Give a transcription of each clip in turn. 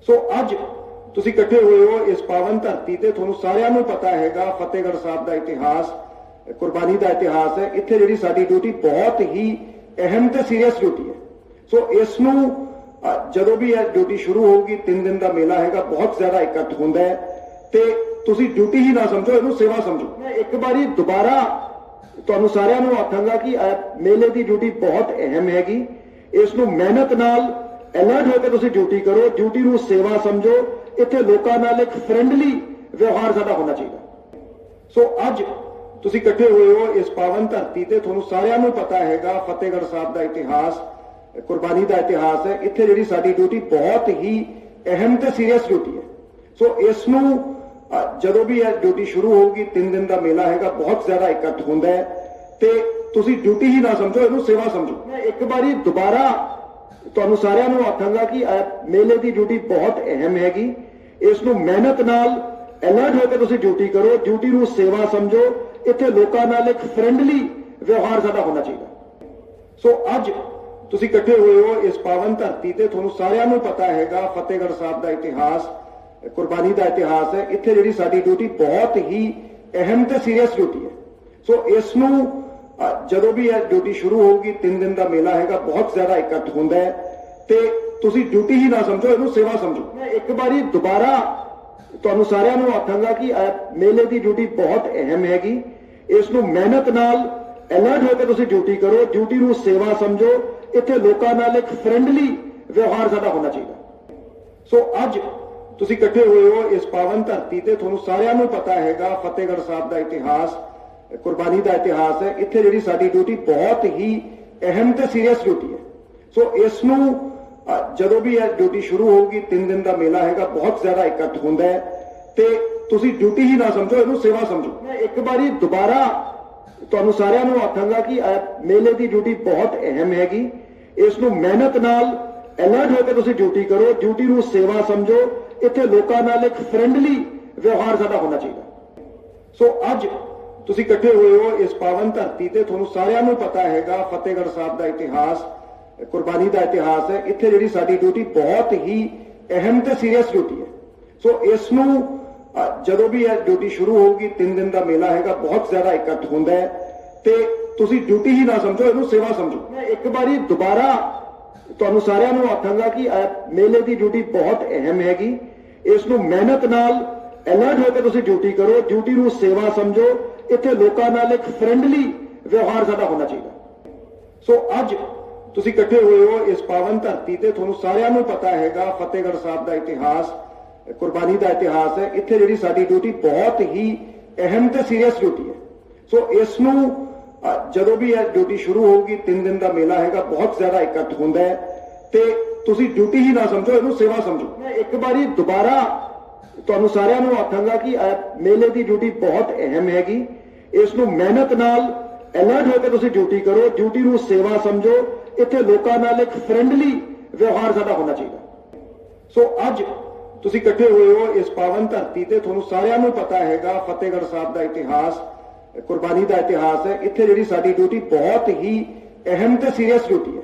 ਸੋ ਅੱਜ ਤੁਸੀਂ ਇਕੱਠੇ ਹੋਏ ਹੋ ਇਸ ਪਾਵਨ ਧਰਤੀ ਤੇ। ਤੁਹਾਨੂੰ ਸਾਰਿਆਂ ਨੂੰ ਪਤਾ ਹੈਗਾ ਫਤਿਹਗੜ੍ਹ ਸਾਹਿਬ ਦਾ ਇਤਿਹਾਸ, ਕੁਰਬਾਨੀ ਦਾ ਇਤਿਹਾਸ ਹੈ। ਇੱਥੇ ਜਿਹੜੀ ਸਾਡੀ ਡਿਊਟੀ ਬਹੁਤ ਹੀ ਅਹਿਮ ਤੇ ਸੀਰੀਅਸ ਡਿਊਟੀ ਹੈ। ਸੋ ਇਸ ਨੂੰ ਜਦੋਂ ਵੀ ਇਹ ਡਿਊਟੀ ਸ਼ੁਰੂ ਹੋਊਗੀ, 3 ਦਿਨ ਦਾ ਮੇਲਾ ਹੈਗਾ, ਬਹੁਤ ਜ਼ਿਆਦਾ ਇਕੱਠ ਹੁੰਦਾ ਹੈ ਤੇ ਤੁਸੀਂ ਡਿਊਟੀ ਹੀ ਨਾ ਸਮਝੋ, ਇਹਨੂੰ ਸੇਵਾ ਸਮਝੋ। ਮੈਂ ਇੱਕ ਵਾਰੀ ਦੁਬਾਰਾ ਤੁਹਾਨੂੰ ਸਾਰਿਆਂ ਨੂੰ ਆਖਾਂਗਾ ਕਿ ਮੇਲੇ ਦੀ ਡਿਊਟੀ ਬਹੁਤ ਅਹਿਮ ਹੈਗੀ। ਇਸ ਨੂੰ ਮਿਹਨਤ ਨਾਲ ਅਲਰਟ ਹੋ ਕੇ ਤੁਸੀਂ ਡਿਊਟੀ ਕਰੋ, ਡਿਊਟੀ ਨੂੰ ਸੇਵਾ ਸਮਝੋ। ਇੱਥੇ ਲੋਕਾਂ ਨਾਲ ਇੱਕ ਫ੍ਰੈਂਡਲੀ ਵਿਵਹਾਰ ਸਾਡਾ ਹੋਣਾ ਚਾਹੀਦਾ। ਸੋ ਅੱਜ ਤੁਸੀਂ ਇਕੱਠੇ ਹੋਏ ਹੋ ਇਸ ਪਾਵਨ ਧਰਤੀ ਤੇ। ਤੁਹਾਨੂੰ ਸਾਰਿਆਂ ਨੂੰ ਪਤਾ ਹੈਗਾ ਫਤਿਹਗੜ੍ਹ ਸਾਹਿਬ ਦਾ ਇਤਿਹਾਸ, ਕੁਰਬਾਨੀ ਦਾ ਇਤਿਹਾਸ ਹੈ। ਇੱਥੇ ਜਿਹੜੀ ਸਾਡੀ ਡਿਊਟੀ ਬਹੁਤ ਹੀ ਅਹਿਮ ਤੇ ਸੀਰੀਅਸ ਡਿਊਟੀ ਹੈ। ਸੋ ਇਸ ਨੂੰ ਜਦੋਂ ਵੀ ਇਹ ਡਿਊਟੀ ਸ਼ੁਰੂ ਹੋਊਗੀ, 3 ਦਿਨ ਦਾ ਮੇਲਾ ਹੈਗਾ, ਬਹੁਤ ਜ਼ਿਆਦਾ ਇਕੱਠ ਹੁੰਦਾ ਹੈ ਤੇ ਤੁਸੀਂ ਡਿਊਟੀ ਹੀ ਨਾ ਸਮਝੋ, ਇਹਨੂੰ ਸੇਵਾ ਸਮਝੋ। ਮੈਂ ਇੱਕ ਵਾਰੀ ਦੁਬਾਰਾ ਤੁਹਾਨੂੰ ਸਾਰਿਆਂ ਨੂੰ ਆਖਾਂਗਾ ਕਿ ਮੇਲੇ ਦੀ ਡਿਊਟੀ ਬਹੁਤ ਅਹਿਮ ਹੈਗੀ। ਇਸ ਨੂੰ ਮਿਹਨਤ ਨਾਲ ਅਲਰਟ ਹੋ ਕੇ ਤੁਸੀਂ ਡਿਊਟੀ ਕਰੋ, ਡਿਊਟੀ ਨੂੰ ਸੇਵਾ ਸਮਝੋ। ਇੱਥੇ ਲੋਕਾਂ ਨਾਲ ਇੱਕ ਫ੍ਰੈਂਡਲੀ ਵਿਵਹਾਰ ਸਾਡਾ ਹੋਣਾ ਚਾਹੀਦਾ। ਸੋ ਅੱਜ ਤੁਸੀਂ ਇਕੱਠੇ ਹੋਏ ਹੋ ਇਸ ਪਾਵਨ ਧਰਤੀ ਤੇ। ਤੁਹਾਨੂੰ ਸਾਰਿਆਂ ਨੂੰ ਪਤਾ ਹੈਗਾ ਫਤਿਹਗੜ੍ਹ ਸਾਹਿਬ ਦਾ ਇਤਿਹਾਸ, ਕੁਰਬਾਨੀ ਦਾ ਇਤਿਹਾਸ ਹੈ। ਇੱਥੇ ਜਿਹੜੀ ਸਾਡੀ ਡਿਊਟੀ ਬਹੁਤ ਹੀ ਅਹਿਮ ਤੇ ਸੀਰੀਅਸ ਡਿਊਟੀ ਹੈ। ਸੋ ਇਸ ਨੂੰ ਜਦੋਂ ਵੀ ਇਹ ਡਿਊਟੀ ਸ਼ੁਰੂ ਹੋਊਗੀ, 3 ਦਿਨ ਦਾ ਮੇਲਾ ਹੈਗਾ, ਬਹੁਤ ਜ਼ਿਆਦਾ ਇਕੱਠ ਹੁੰਦਾ ਹੈ ਤੇ ਤੁਸੀਂ ਡਿਊਟੀ ਹੀ ਨਾ ਸਮਝੋ, ਇਹਨੂੰ ਸੇਵਾ ਸਮਝੋ। ਮੈਂ ਇੱਕ ਵਾਰੀ ਦੁਬਾਰਾ ਤੁਹਾਨੂੰ ਸਾਰਿਆਂ ਨੂੰ ਆਖਾਂਗਾ ਕਿ ਮੇਲੇ ਦੀ ਡਿਊਟੀ ਬਹੁਤ ਅਹਿਮ ਹੈਗੀ। ਇਸ ਨੂੰ ਮਿਹਨਤ ਨਾਲ ਅਲਰਟ ਹੋ ਕੇ ਤੁਸੀਂ ਡਿਊਟੀ ਕਰੋ, ਡਿਊਟੀ ਨੂੰ ਸੇਵਾ ਸਮਝੋ। ਇੱਥੇ ਲੋਕਾਂ ਨਾਲ ਇੱਕ ਫ੍ਰੈਂਡਲੀ ਵਿਵਹਾਰ ਸਾਡਾ ਹੋਣਾ ਚਾਹੀਦਾ। ਸੋ ਅੱਜ ਤੁਸੀਂ ਇਕੱਠੇ ਹੋਏ ਹੋ ਇਸ ਪਾਵਨ ਧਰਤੀ ਤੇ। ਤੁਹਾਨੂੰ ਸਾਰਿਆਂ ਨੂੰ ਪਤਾ ਹੈਗਾ ਫਤਿਹਗੜ੍ਹ ਸਾਹਿਬ ਦਾ ਇਤਿਹਾਸ, ਕੁਰਬਾਨੀ ਦਾ ਇਤਿਹਾਸ ਹੈ। ਇੱਥੇ ਜਿਹੜੀ ਸਾਡੀ ਡਿਊਟੀ ਬਹੁਤ ਹੀ ਅਹਿਮ ਤੇ ਸੀਰੀਅਸ ਡਿਊਟੀ ਹੈ। ਸੋ ਇਸ ਨੂੰ ਜਦੋਂ ਵੀ ਇਹ ਡਿਊਟੀ ਸ਼ੁਰੂ ਹੋਊਗੀ, 3 ਦਿਨ ਦਾ ਮੇਲਾ ਹੈਗਾ, ਬਹੁਤ ਜ਼ਿਆਦਾ ਇਕੱਠ ਹੁੰਦਾ ਹੈ ਤੇ ਤੁਸੀਂ ਡਿਊਟੀ ਹੀ ਨਾ ਸਮਝੋ, ਇਹਨੂੰ ਸੇਵਾ ਸਮਝੋ। ਮੈਂ ਇੱਕ ਵਾਰੀ ਦੁਬਾਰਾ ਤੁਹਾਨੂੰ ਸਾਰਿਆਂ ਨੂੰ ਆਖਾਂਗਾ ਕਿ ਮੇਲੇ ਦੀ ਡਿਊਟੀ ਬਹੁਤ ਅਹਿਮ ਹੈਗੀ। ਇਸ ਨੂੰ ਮਿਹਨਤ ਨਾਲ ਅਲਰਟ ਹੋ ਕੇ ਤੁਸੀਂ ਡਿਊਟੀ ਕਰੋ, ਡਿਊਟੀ ਨੂੰ ਸੇਵਾ ਸਮਝੋ। ਇੱਥੇ ਲੋਕਾਂ ਨਾਲ ਇੱਕ ਫ੍ਰੈਂਡਲੀ ਵਿਵਹਾਰ ਸਾਡਾ ਹੋਣਾ ਚਾਹੀਦਾ। ਸੋ ਅੱਜ ਤੁਸੀਂ ਇਕੱਠੇ ਹੋਏ ਹੋ ਇਸ ਪਾਵਨ ਧਰਤੀ ਤੇ। ਤੁਹਾਨੂੰ ਸਾਰਿਆਂ ਨੂੰ ਪਤਾ ਹੈਗਾ ਫਤਿਹਗੜ੍ਹ ਸਾਹਿਬ ਦਾ ਇਤਿਹਾਸ, ਕੁਰਬਾਨੀ ਦਾ ਇਤਿਹਾਸ ਹੈ। ਇੱਥੇ ਜਿਹੜੀ ਸਾਡੀ ਡਿਊਟੀ ਬਹੁਤ ਹੀ ਅਹਿਮ ਤੇ ਸੀਰੀਅਸ ਡਿਊਟੀ ਹੈ। ਸੋ ਇਸ ਨੂੰ ਜਦੋਂ ਵੀ ਇਹ ਡਿਊਟੀ ਸ਼ੁਰੂ ਹੋਊਗੀ, 3 ਦਿਨ ਦਾ ਮੇਲਾ ਹੈਗਾ, ਬਹੁਤ ਜ਼ਿਆਦਾ ਇਕੱਠ ਹੁੰਦਾ ਹੈ ਤੇ ਤੁਸੀਂ ਡਿਊਟੀ ਹੀ ਨਾ ਸਮਝੋ, ਇਹਨੂੰ ਸੇਵਾ ਸਮਝੋ। ਮੈਂ ਇੱਕ ਵਾਰੀ ਦੁਬਾਰਾ ਤੁਹਾਨੂੰ ਸਾਰਿਆਂ ਨੂੰ ਆਖਾਂਗਾ ਕਿ ਮੇਲੇ ਦੀ ਡਿਊਟੀ ਬਹੁਤ ਅਹਿਮ ਹੈਗੀ। ਇਸ ਨੂੰ ਮਿਹਨਤ ਨਾਲ ਅਲਰਟ ਹੋ ਕੇ ਤੁਸੀਂ ਡਿਊਟੀ ਕਰੋ, ਡਿਊਟੀ ਨੂੰ ਸੇਵਾ ਸਮਝੋ। ਇੱਥੇ ਲੋਕਾਂ ਨਾਲ ਇੱਕ ਫ੍ਰੈਂਡਲੀ ਵਿਵਹਾਰ ਸਾਡਾ ਹੋਣਾ ਚਾਹੀਦਾ। ਸੋ ਅੱਜ ਤੁਸੀਂ ਇਕੱਠੇ ਹੋਏ ਹੋ ਇਸ ਪਾਵਨ ਧਰਤੀ ਤੇ। ਤੁਹਾਨੂੰ ਸਾਰਿਆਂ ਨੂੰ ਪਤਾ ਹੈਗਾ ਫਤਿਹਗੜ੍ਹ ਸਾਹਿਬ ਦਾ ਇਤਿਹਾਸ, ਕੁਰਬਾਨੀ ਦਾ ਇਤਿਹਾਸ ਹੈ। ਇੱਥੇ ਜਿਹੜੀ ਸਾਡੀ ਡਿਊਟੀ ਬਹੁਤ ਹੀ ਅਹਿਮ ਤੇ ਸੀਰੀਅਸ ਡਿਊਟੀ ਹੈ। ਸੋ ਇਸ ਨੂੰ ਜਦੋਂ ਵੀ ਇਹ ਡਿਊਟੀ ਸ਼ੁਰੂ ਹੋਊਗੀ, 3 ਦਿਨ ਦਾ ਮੇਲਾ ਹੈਗਾ, ਬਹੁਤ ਜ਼ਿਆਦਾ ਇਕੱਠ ਹੁੰਦਾ ਹੈ ਤੇ ਤੁਸੀਂ ਡਿਊਟੀ ਹੀ ਨਾ ਸਮਝੋ, ਇਹਨੂੰ ਸੇਵਾ ਸਮਝੋ। ਮੈਂ ਇੱਕ ਵਾਰੀ ਦੁਬਾਰਾ ਤੁਹਾਨੂੰ ਸਾਰਿਆਂ ਨੂੰ ਆਖਾਂਗਾ ਕਿ ਮੇਲੇ ਦੀ ਡਿਊਟੀ ਬਹੁਤ ਅਹਿਮ ਹੈਗੀ। ਇਸ ਨੂੰ ਮਿਹਨਤ ਨਾਲ ਅਲਰਟ ਹੋ ਕੇ ਤੁਸੀਂ ਡਿਊਟੀ ਕਰੋ, ਡਿਊਟੀ ਨੂੰ ਸੇਵਾ ਸਮਝੋ। ਇੱਥੇ ਲੋਕਾਂ ਨਾਲ ਇੱਕ ਫ੍ਰੈਂਡਲੀ ਵਿਵਹਾਰ ਸਾਡਾ ਹੋਣਾ ਚਾਹੀਦਾ। ਸੋ ਅੱਜ ਤੁਸੀਂ ਇਕੱਠੇ ਹੋਏ ਹੋ ਇਸ ਪਾਵਨ ਧਰਤੀ ਤੇ। ਤੁਹਾਨੂੰ ਸਾਰਿਆਂ ਨੂੰ ਪਤਾ ਹੈਗਾ ਫਤਿਹਗੜ੍ਹ ਸਾਹਿਬ ਦਾ ਇਤਿਹਾਸ, ਕੁਰਬਾਨੀ ਦਾ ਇਤਿਹਾਸ ਹੈ। ਇੱਥੇ ਜਿਹੜੀ ਸਾਡੀ ਡਿਊਟੀ ਬਹੁਤ ਹੀ ਅਹਿਮ ਤੇ ਸੀਰੀਅਸ ਡਿਊਟੀ ਹੈ।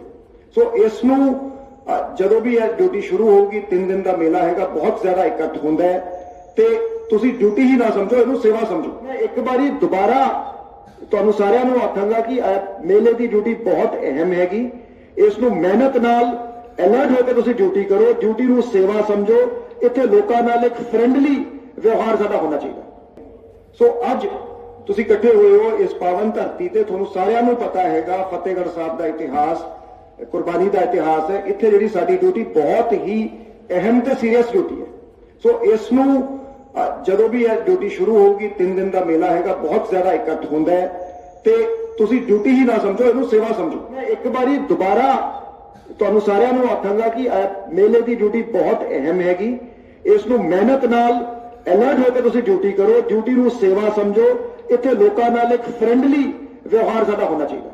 ਸੋ ਇਸ ਨੂੰ ਜਦੋਂ ਵੀ ਇਹ ਡਿਊਟੀ ਸ਼ੁਰੂ ਹੋਊਗੀ, 3 ਦਿਨ ਦਾ ਮੇਲਾ ਹੈਗਾ, ਬਹੁਤ ਜ਼ਿਆਦਾ ਇਕੱਠ ਹੁੰਦਾ ਹੈ ਤੇ ਤੁਸੀਂ ਡਿਊਟੀ ਹੀ ਨਾ ਸਮਝੋ, ਇਹਨੂੰ ਸੇਵਾ ਸਮਝੋ। ਮੈਂ ਇੱਕ ਵਾਰੀ ਦੁਬਾਰਾ ਤੁਹਾਨੂੰ ਸਾਰਿਆਂ ਨੂੰ ਆਖਾਂਗਾ ਕਿ ਮੇਲੇ ਦੀ ਡਿਊਟੀ ਬਹੁਤ ਅਹਿਮ ਹੈਗੀ। ਇਸ ਨੂੰ ਮਿਹਨਤ ਨਾਲ ਅਲਰਟ ਹੋ ਕੇ ਤੁਸੀਂ ਡਿਊਟੀ ਕਰੋ, ਡਿਊਟੀ ਨੂੰ ਸੇਵਾ ਸਮਝੋ। ਇੱਥੇ ਲੋਕਾਂ ਨਾਲ ਇੱਕ ਫ੍ਰੈਂਡਲੀ ਵਿਵਹਾਰ ਸਾਡਾ ਹੋਣਾ ਚਾਹੀਦਾ। ਸੋ ਅੱਜ ਤੁਸੀਂ ਇਕੱਠੇ ਹੋਏ ਹੋ ਇਸ ਪਾਵਨ ਧਰਤੀ ਤੇ। ਤੁਹਾਨੂੰ ਸਾਰਿਆਂ ਨੂੰ ਪਤਾ ਹੈਗਾ ਫਤਿਹਗੜ੍ਹ ਸਾਹਿਬ ਦਾ ਇਤਿਹਾਸ, ਕੁਰਬਾਨੀ ਦਾ ਇਤਿਹਾਸ ਹੈ। ਇੱਥੇ ਜਿਹੜੀ ਸਾਡੀ ਡਿਊਟੀ ਬਹੁਤ ਹੀ ਅਹਿਮ ਤੇ ਸੀਰੀਅਸ ਡਿਊਟੀ ਹੈ। ਸੋ ਇਸ ਨੂੰ ਜਦੋਂ ਵੀ ਇਹ ਡਿਊਟੀ ਸ਼ੁਰੂ ਹੋਊਗੀ, 3 ਦਿਨ ਦਾ ਮੇਲਾ ਹੈਗਾ, ਬਹੁਤ ਜ਼ਿਆਦਾ ਇਕੱਠ ਹੁੰਦਾ ਹੈ ਤੇ ਤੁਸੀਂ ਡਿਊਟੀ ਹੀ ਨਾ ਸਮਝੋ, ਇਹਨੂੰ ਸੇਵਾ ਸਮਝੋ। ਮੈਂ ਇੱਕ ਵਾਰੀ ਦੁਬਾਰਾ ਤੁਹਾਨੂੰ ਸਾਰਿਆਂ ਨੂੰ ਆਖਾਂਗਾ ਕਿ ਮੇਲੇ ਦੀ ਡਿਊਟੀ ਬਹੁਤ ਅਹਿਮ ਹੈਗੀ। ਇਸ ਨੂੰ ਮਿਹਨਤ ਨਾਲ ਅਲਰਟ ਹੋ ਕੇ ਤੁਸੀਂ ਡਿਊਟੀ ਕਰੋ, ਡਿਊਟੀ ਨੂੰ ਸੇਵਾ ਸਮਝੋ। ਇੱਥੇ ਲੋਕਾਂ ਨਾਲ ਇੱਕ ਫ੍ਰੈਂਡਲੀ ਵਿਵਹਾਰ ਸਾਡਾ ਹੋਣਾ ਚਾਹੀਦਾ।